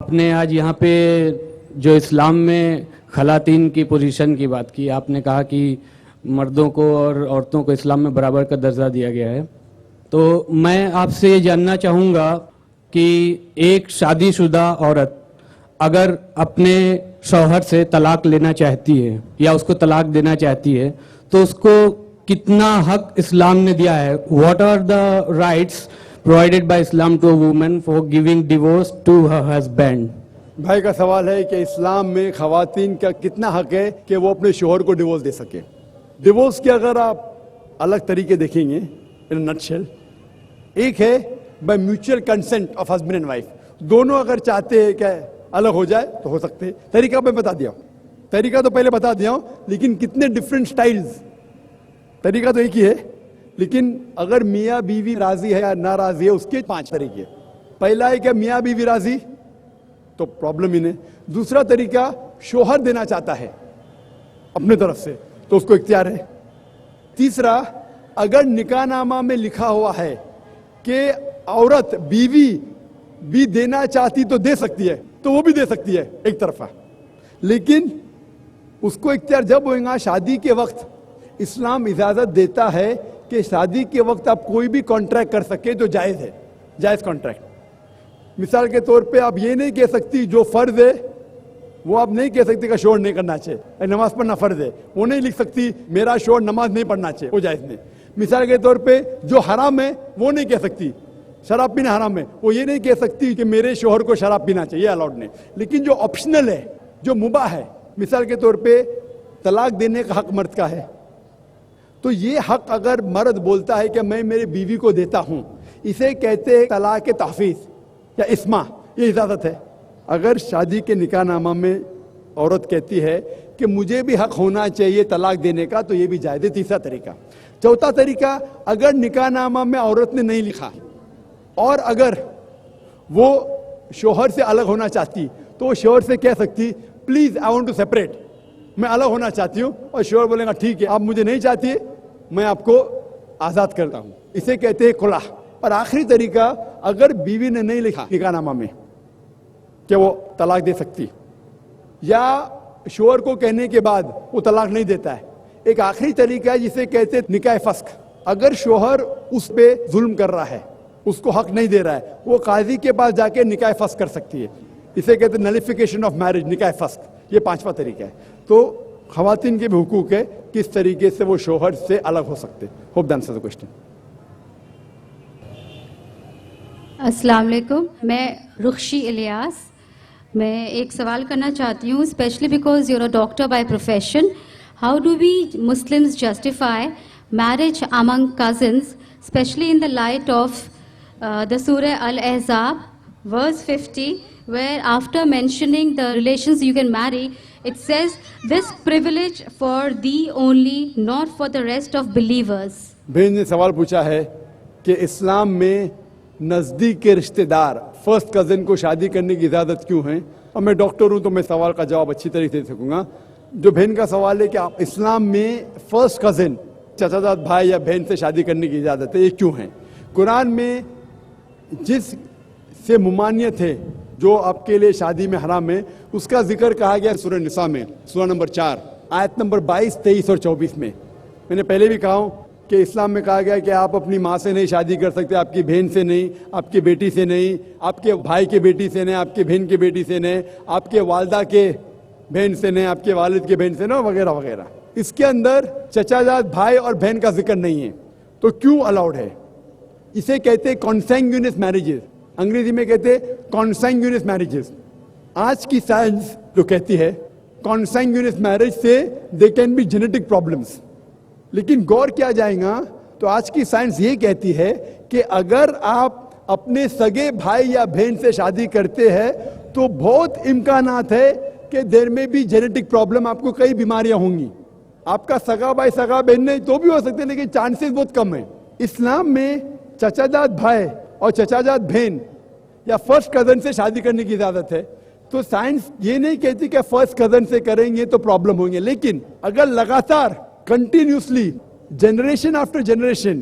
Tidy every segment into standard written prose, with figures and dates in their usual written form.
آپ نے آج یہاں پہ جو اسلام میں خواتین کی پوزیشن کی بات کی، آپ نے کہا کہ مردوں کو اور عورتوں کو اسلام میں برابر کا درجہ دیا گیا ہے، تو میں آپ سے یہ جاننا چاہوں گا کہ ایک شادی شدہ عورت اگر اپنے شوہر سے طلاق لینا چاہتی ہے یا اس کو طلاق دینا چاہتی ہے تو اس کو کتنا حق اسلام نے دیا ہے؟ What are the rights provided by Islam to a woman for giving divorce to her husband؟ بھائی کا سوال ہے کہ اسلام میں خواتین کا کتنا حق ہے کہ وہ اپنے شوہر کو ڈیورس دے سکے۔ ڈیورس کے اگر آپ الگ طریقے دیکھیں گے ان نٹ شیل، ایک ہے by mutual consent of husband and wife, دونوں اگر چاہتے ہیں کہ الگ ہو جائے تو ہو سکتے ہیں۔ طریقہ میں بتا دیا ہوں، طریقہ تو پہلے بتا دیا ہوں، لیکن کتنے ڈفرینٹ سٹائلز، طریقہ تو ایک ہی ہے لیکن اگر میاں بیوی راضی ہے یا ناراضی ہے اس کے 5 طریقے۔ پہلا ہے کہ میاں بیوی راضی تو پرابلم ہی نہیں۔ دوسرا طریقہ شوہر دینا چاہتا ہے اپنے طرف سے تو اس کو اختیار ہے۔ تیسرا، اگر نکاح نامہ میں لکھا ہوا ہے کہ عورت بیوی بھی دینا چاہتی تو دے سکتی ہے تو وہ بھی دے سکتی ہے ایک طرفہ، لیکن اس کو اختیار جب ہوئے گا شادی کے وقت۔ اسلام اجازت دیتا ہے کہ شادی کے وقت آپ کوئی بھی کانٹریکٹ کر سکے جو جائز ہے، جائز کانٹریکٹ۔ مثال کے طور پہ آپ یہ نہیں کہہ سکتی جو فرض ہے وہ آپ نہیں کہہ سکتی کہ شوہر نہیں کرنا چاہیے، نماز پڑھنا فرض ہے وہ نہیں لکھ سکتی میرا شوہر نماز نہیں پڑھنا چاہیے، وہ جائز نہیں۔ مثال کے طور پہ جو حرام ہے وہ نہیں کہہ سکتی، شراب پینا حرام ہے وہ یہ نہیں کہہ سکتی کہ میرے شوہر کو شراب پینا چاہیے، یہ الاؤڈ نہیں۔ لیکن جو آپشنل ہے، جو مباح ہے، مثال کے طور پہ طلاق دینے کا حق مرد کا ہے، تو یہ حق اگر مرد بولتا ہے کہ میں میری بیوی کو دیتا ہوں، اسے کہتے ہیں طلاق تحفیظ یا اسما، یہ اجازت ہے۔ اگر شادی کے نکاح نامہ میں عورت کہتی ہے کہ مجھے بھی حق ہونا چاہیے طلاق دینے کا تو یہ بھی جائز ہے۔ تیسرا طریقہ۔ چوتھا طریقہ، اگر نکاح نامہ میں عورت نے نہیں لکھا اور اگر وہ شوہر سے الگ ہونا چاہتی تو وہ شوہر سے کہہ سکتی please I want to separate, میں الگ ہونا چاہتی ہوں، اور شوہر بولے گا ٹھیک ہے آپ مجھے نہیں چاہتی میں آپ کو آزاد کرتا ہوں، اسے کہتے ہیں خلا۔ اور آخری طریقہ، اگر بیوی نے نہیں لکھا نکاح نامہ میں کہ وہ طلاق دے سکتی یا شوہر کو کہنے کے بعد وہ طلاق نہیں دیتا ہے، ایک آخری طریقہ ہے جسے کہتے ہیں نکاح فسخ۔ اگر شوہر اس پہ ظلم کر رہا ہے، اس کو حق نہیں دے رہا ہے، وہ قاضی کے پاس جا کے نکاح فسخ کر سکتی ہے، اسے کہتے ہیں نلیفیکیشن آف میرج، نکاح فسخ۔ یہ 5واں طریقہ ہے۔ تو خواتین کے بھی حقوق ہے کس طریقے سے وہ شوہر سے الگ ہو سکتے۔ Hope that answers the question. السلام علیکم، میں رخشی الیاس، میں ایک سوال کرنا چاہتی ہوں، especially because you are a doctor by profession, how do we Muslims justify marriage among cousins, especially in the light of the سورہ الاحزاب verse 50, where after mentioning the relations you can marry, it says this privilege for thee only, not for the rest of believers. بہن نے سوال پوچھا ہے کہ اسلام میں نزدیک کے رشتہ دار فرسٹ کزن کو شادی کرنے کی اجازت کیوں ہے، اور میں ڈاکٹر ہوں تو میں سوال کا جواب اچھی طریقے سے دے سکوں گا۔ جو بہن کا سوال ہے کہ اسلام میں فرسٹ کزن چچا زاد بھائی یا بہن سے شادی کرنے کی اجازت ہے، یہ کیوں ہے؟ قرآن میں جس سے ممانعت ہے جو آپ کے لیے شادی میں حرام ہے اس کا ذکر کہا گیا سورہ نساء میں، سورہ نمبر 4 آیت نمبر 22، 23 اور 24 میں۔ میں نے پہلے بھی کہا ہوں کہ اسلام میں کہا گیا کہ آپ اپنی ماں سے نہیں شادی کر سکتے، آپ کی بہن سے نہیں، آپ کی بیٹی سے نہیں، آپ کے بھائی کے بیٹی سے نہیں، آپ کی بہن کی بیٹی سے نہیں، آپ کے والدہ کے بہن سے نہیں، آپ کے والد کے بہن سے نہیں، وغیرہ وغیرہ۔ اس کے اندر چچا زاد بھائی اور بہن کا ذکر نہیں ہے، تو کیوں الاؤڈ ہے؟ اسے کہتے ہیں کانسینگیونس میرجز، انگریزی میں کہتے ہیں کانسینگیونس میرجز۔ آج کی سائنس جو کہتی ہے کانسینگیونس میرج سے they can be genetic problems, لیکن غور کیا جائے گا تو آج کی سائنس یہ کہتی ہے کہ اگر آپ اپنے سگے بھائی یا بہن سے شادی کرتے ہیں تو بہت امکانات ہے کہ دیر میں بھی جینیٹک پرابلم، آپ کو کئی بیماریاں ہوں گی۔ آپ کا سگا بھائی سگا بہن نہیں تو بھی ہو سکتے، لیکن چانسز بہت کم ہیں۔ اسلام میں چچا زاد بھائی اور چچا زاد بہن یا فرسٹ کزن سے شادی کرنے کی اجازت ہے، تو سائنس یہ نہیں کہتی کہ فرسٹ کزن سے کریں گے تو پرابلم ہوں گے، لیکن اگر لگاتار continuously generation after generation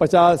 50,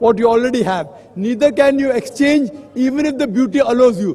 what you already have, neither can you exchange even if the beauty allows you।